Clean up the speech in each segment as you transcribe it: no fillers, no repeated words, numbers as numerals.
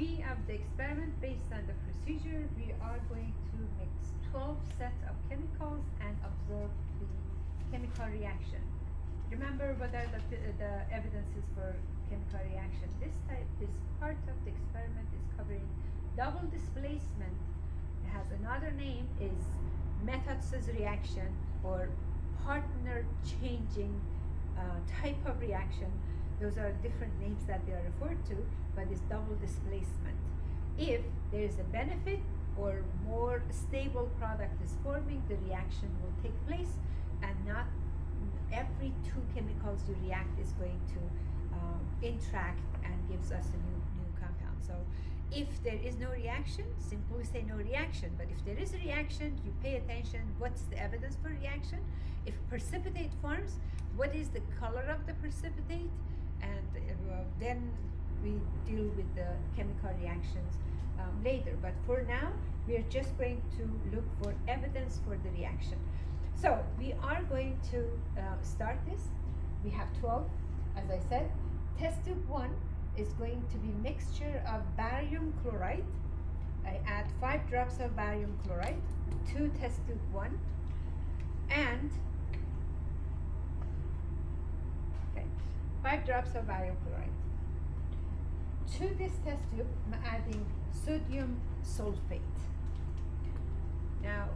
B of the experiment, based on the procedure, we are going to mix 12 sets of chemicals and observe the chemical reaction. Remember what are the evidences for chemical reaction. This part of the experiment is covering double displacement. It has another name, is Methods' reaction, or partner changing type of reaction. Those are different names that they are referred to, but it's double displacement. If there is a benefit or more stable product is forming, the reaction will take place, and not every two chemicals you react is going to interact and gives us a new compound. So if there is no reaction, simply say no reaction. But if there is a reaction, you pay attention, what's the evidence for reaction? If precipitate forms, what is the color of the precipitate? And then we deal with the chemical reactions later. But for now, we are just going to look for evidence for the reaction. So we are going to start this. We have 12, as I said. Test tube 1 is going to be mixture of barium chloride. I add 5 drops of barium chloride to test tube 1, and 5 drops of barium chloride. To this test tube, I'm adding sodium sulfate. Now,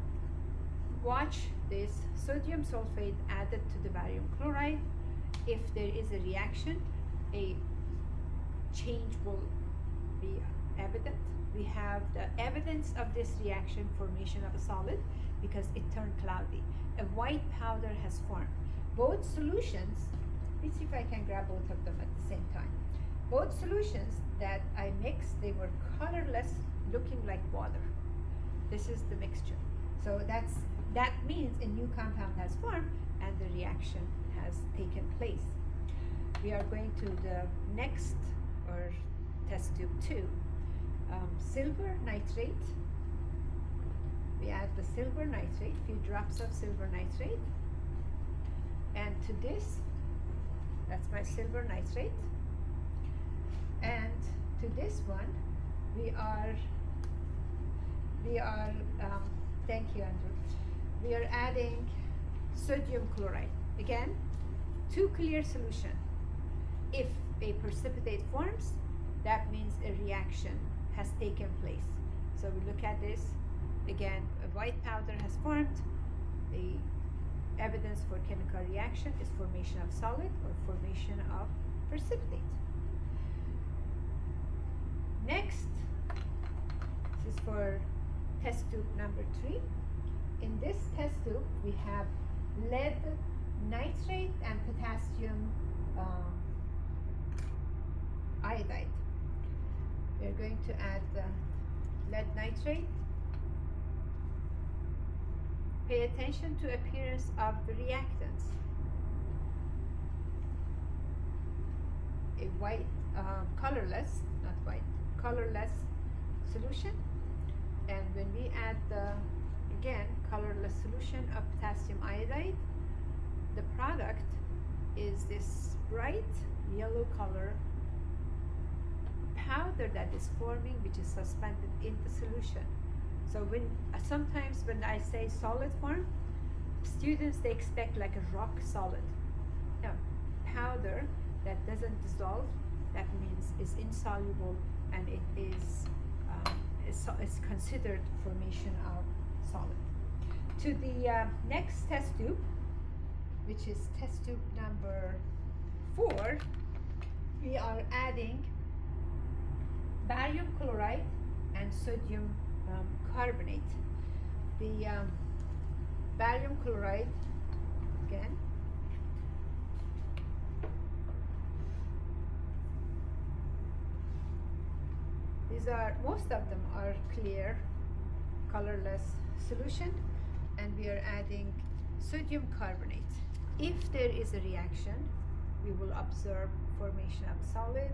watch this sodium sulfate added to the barium chloride. If there is a reaction, a change will be evident. We have the evidence of this reaction, formation of a solid, because it turned cloudy. A white powder has formed. Both solutions, let's see if I can grab both of them at the same time. Both solutions that I mixed, they were colorless, looking like water. This is the mixture. So that means a new compound has formed and the reaction has taken place. We are going to the next, or test tube 2, silver nitrate. We add the silver nitrate, few drops of silver nitrate, and to this, that's my silver nitrate, and to this one, we are thank you, Andrew. We are adding sodium chloride. Again, 2 clear solution. If a precipitate forms, that means a reaction has taken place. So we look at this. Again, a white powder has formed. The evidence for chemical reaction is formation of solid or formation of precipitate. Next, this is for test tube number 3. In this test tube, we have lead nitrate and potassium iodide. We are going to add the lead nitrate. Pay attention to appearance of the reactants. A white, colorless, not white, colorless solution. And when we add the, again, colorless solution of potassium iodide, the product is this bright yellow color powder that is forming, which is suspended in the solution. So when sometimes when I say solid form, students, they expect like a rock solid. No, powder that doesn't dissolve, that means is insoluble, and it is considered formation of solid. To the next test tube, which is test tube number 4, we are adding barium chloride and sodium carbonate. The barium chloride, again, these are, most of them are clear, colorless solution, and we are adding sodium carbonate. If there is a reaction, we will observe formation of solid,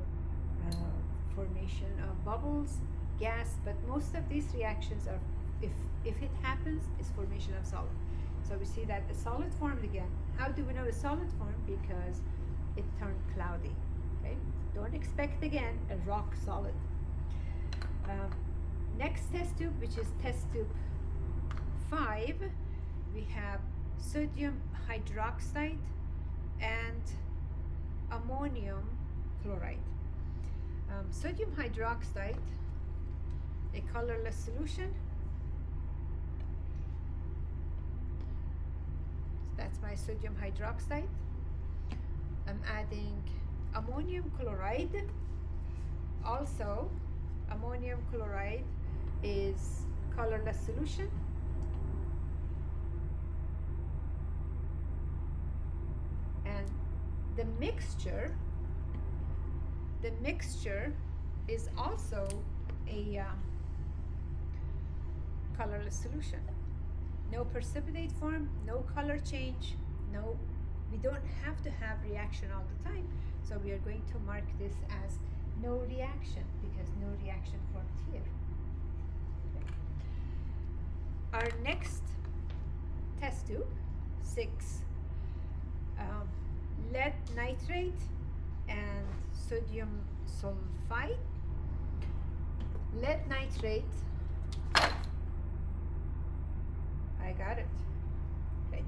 formation of bubbles, gas, but most of these reactions are, if it happens, is formation of solid. So we see that the solid formed again. How do we know the solid formed? Because it turned cloudy. Okay, don't expect again a rock solid. Um, Next test tube, which is test tube 5, we have sodium hydroxide and ammonium chloride. Sodium hydroxide, a colorless solution. So that's my sodium hydroxide. I'm adding ammonium chloride. Also, ammonium chloride is colorless solution. And the mixture is also a colorless solution. No precipitate form, no color change, no, we don't have to have reaction all the time. So we are going to mark this as no reaction because no reaction formed here. Okay. Our next test tube, 6, lead nitrate and sodium sulfide. Lead nitrate, I got it. Okay.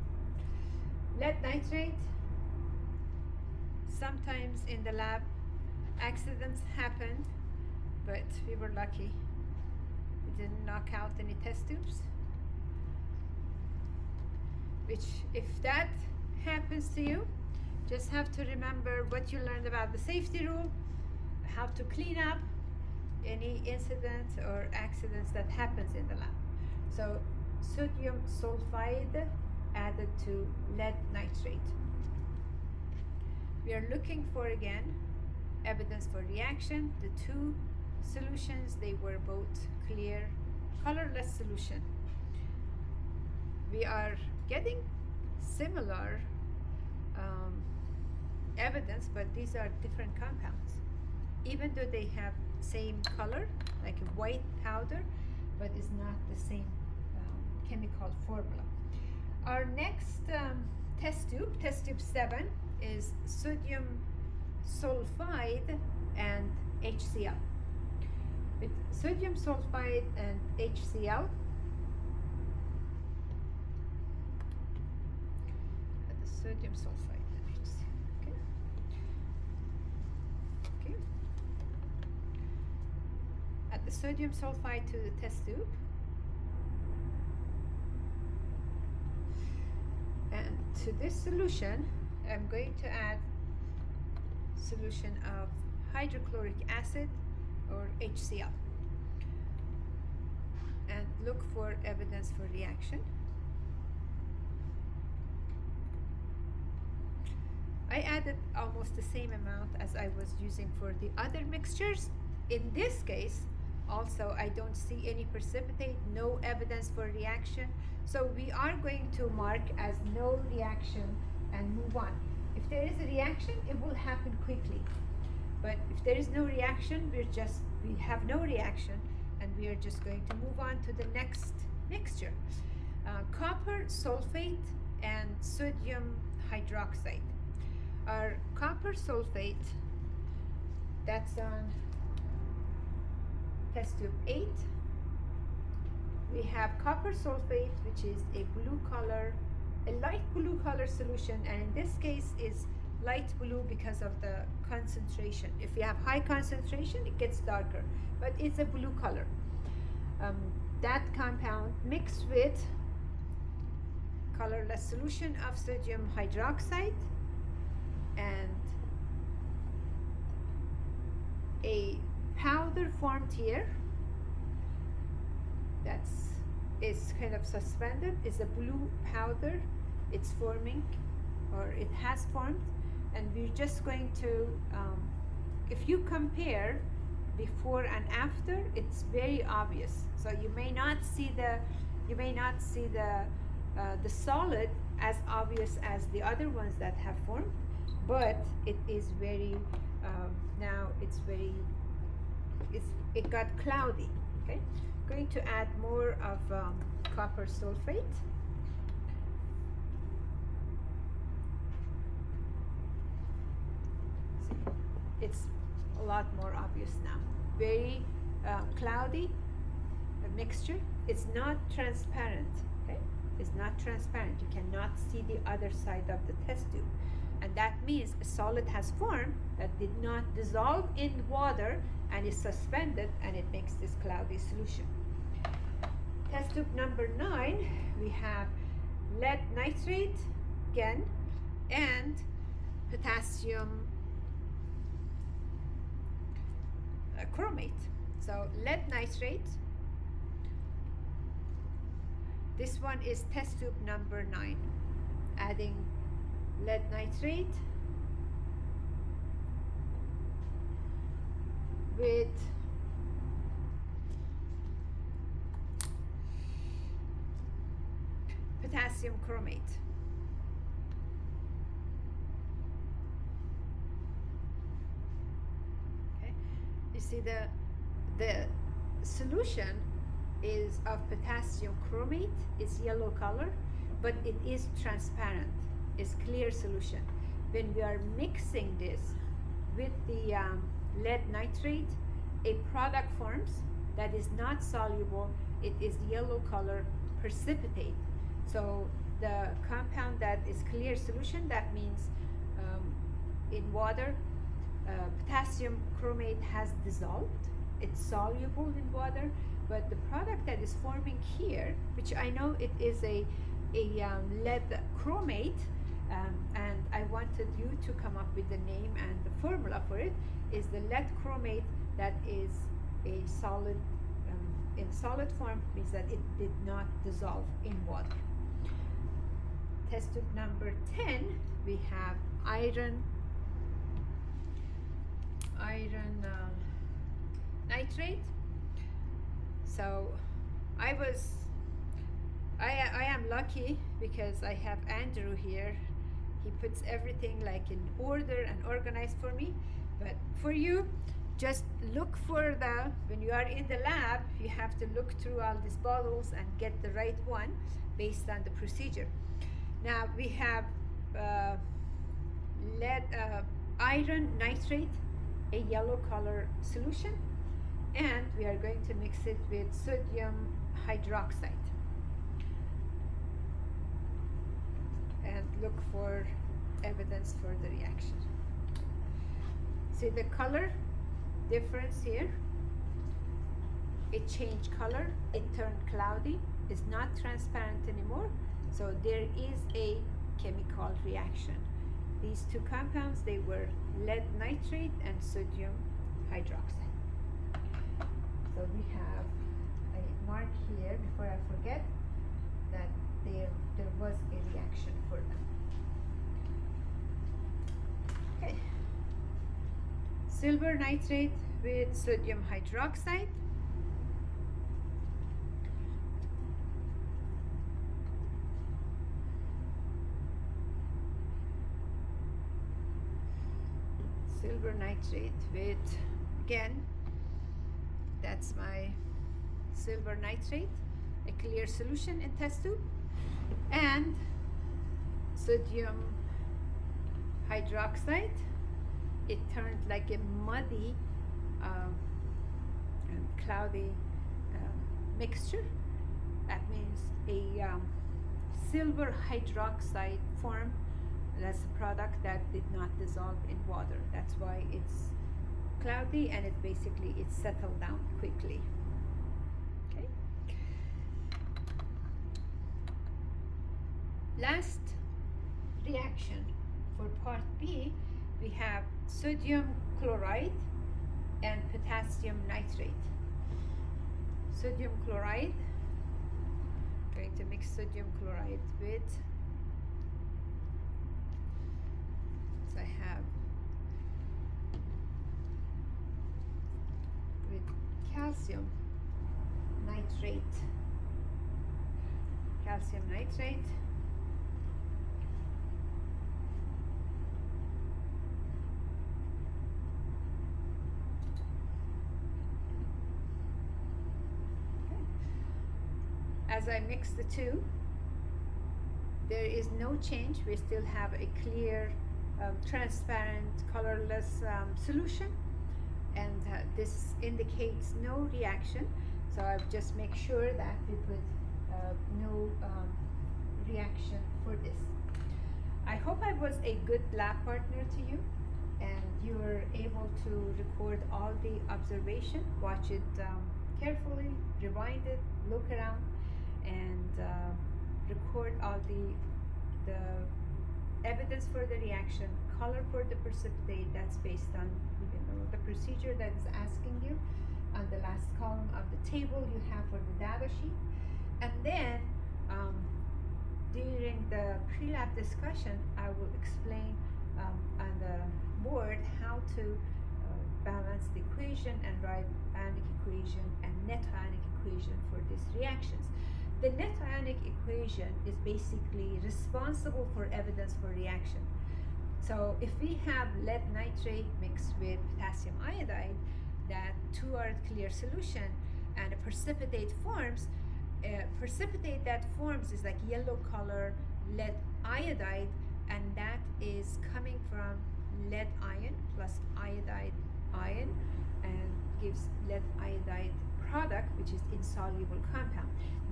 Lead nitrate, sometimes in the lab accidents happen, but we were lucky. We didn't knock out any test tubes. Which, if that happens to you, just have to remember what you learned about the safety rule, how to clean up any incidents or accidents that happens in the lab. So sodium sulfide added to lead nitrate. We are looking for, again, evidence for reaction. The two solutions, they were both clear, colorless solution. We are getting similar evidence, but these are different compounds. Even though they have same color, like a white powder, but it's not the same chemical formula. Our next test tube 7, is sodium sulfide and HCl. With sodium sulfide and HCl, the sodium sulfide and HCl. Okay. Okay. Add the sodium sulfide to the test tube. And to this solution, I'm going to add solution of hydrochloric acid or HCl and look for evidence for reaction. I added almost the same amount as I was using for the other mixtures. In this case, also, I don't see any precipitate, no evidence for reaction. So we are going to mark as no reaction and move on. If there is a reaction, it will happen quickly. But if there is no reaction, we have no reaction, and we are just going to move on to the next mixture. Copper sulfate and sodium hydroxide. Our copper sulfate, that's on test tube 8. We have copper sulfate, which is a blue color, a light blue color solution, and in this case is light blue because of the concentration. If you have high concentration, it gets darker, but it's a blue color. That compound mixed with colorless solution of sodium hydroxide and a powder formed here is kind of suspended, is a blue powder. It's forming, or it has formed, and we're just going to, if you compare before and after, it's very obvious. So you may not see the solid as obvious as the other ones that have formed, but it is very now it got cloudy. Okay, going to add more of copper sulfate. See, it's a lot more obvious now. Very cloudy mixture. It's not transparent. Okay, it's not transparent. You cannot see the other side of the test tube, and that means a solid has formed that did not dissolve in water and is suspended, and it makes this cloudy solution. Test tube number 9, we have lead nitrate again and potassium chromate. So lead nitrate, this one is test tube number 9, adding lead nitrate with potassium chromate. Okay, you see the solution is of potassium chromate. It's yellow color, but it is transparent. It's clear solution. When we are mixing this with the lead nitrate, a product forms that is not soluble. It is yellow color, precipitate. So the compound that is clear solution, that means in water, potassium chromate has dissolved. It's soluble in water, but the product that is forming here, which I know it is a lead chromate, and I wanted you to come up with the name and the formula for it, is the lead chromate that is a solid, in solid form, means that it did not dissolve in water. Test tube number 10, we have iron nitrate. So I am lucky because I have Andrew here. He puts everything like in order and organized for me. But for you, just look for when you are in the lab, you have to look through all these bottles and get the right one based on the procedure. Now we have iron nitrate, a yellow color solution, and we are going to mix it with sodium hydroxide and look for evidence for the reaction. See the color difference here? It changed color, it turned cloudy, it's not transparent anymore, so there is a chemical reaction. These two compounds, they were lead nitrate and sodium hydroxide. So we have a mark here before I forget that there was a reaction for them. Okay. Silver nitrate with sodium hydroxide. Silver nitrate with, again, that's my silver nitrate, a clear solution in test tube, and sodium hydroxide. It turned like a muddy and cloudy mixture. That means a silver hydroxide form. That's a product that did not dissolve in water. That's why it's cloudy, and it settled down quickly. Okay. Last reaction for part B, we have sodium chloride and potassium nitrate. Sodium chloride, going to mix sodium chloride with, so I have with calcium nitrate. Calcium nitrate. As I mix the two, there is no change. We still have a clear, transparent, colorless solution. and this indicates no reaction. So I just make sure that we put no reaction for this. I hope I was a good lab partner to you, and you were able to record all the observation, watch it carefully, rewind it, look around, and record all the evidence for the reaction, color for the precipitate. That's based on the procedure that is asking you. On the last column of the table you have for the data sheet, and then during the pre-lab discussion I will explain on the board how to balance the equation and write ionic equation and net ionic equation for these reactions. The net ionic equation is basically responsible for evidence for reaction. So if we have lead nitrate mixed with potassium iodide, that two are clear solution, and a precipitate forms, precipitate that forms is like yellow color lead iodide, and that is coming from lead ion plus iodide ion, and gives lead iodide product, which is insoluble compound.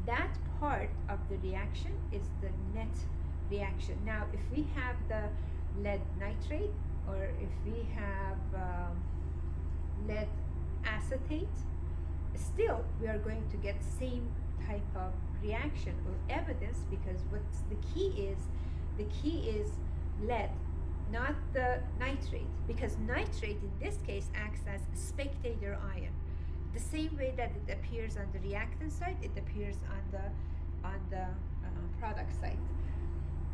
That part of the reaction is the net reaction. Now if we have the lead nitrate, or if we have lead acetate, still we are going to get same type of reaction or evidence, because what's the key is lead, not the nitrate, because nitrate in this case acts as a spectator ion. The same way that it appears on the reactant side, it appears on the product side.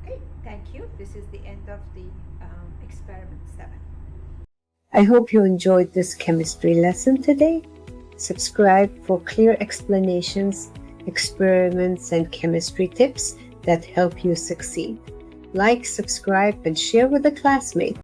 Okay, thank you. This is the end of the experiment 7. I hope you enjoyed this chemistry lesson today. Subscribe for clear explanations, experiments, and chemistry tips that help you succeed. Like, subscribe, and share with a classmate.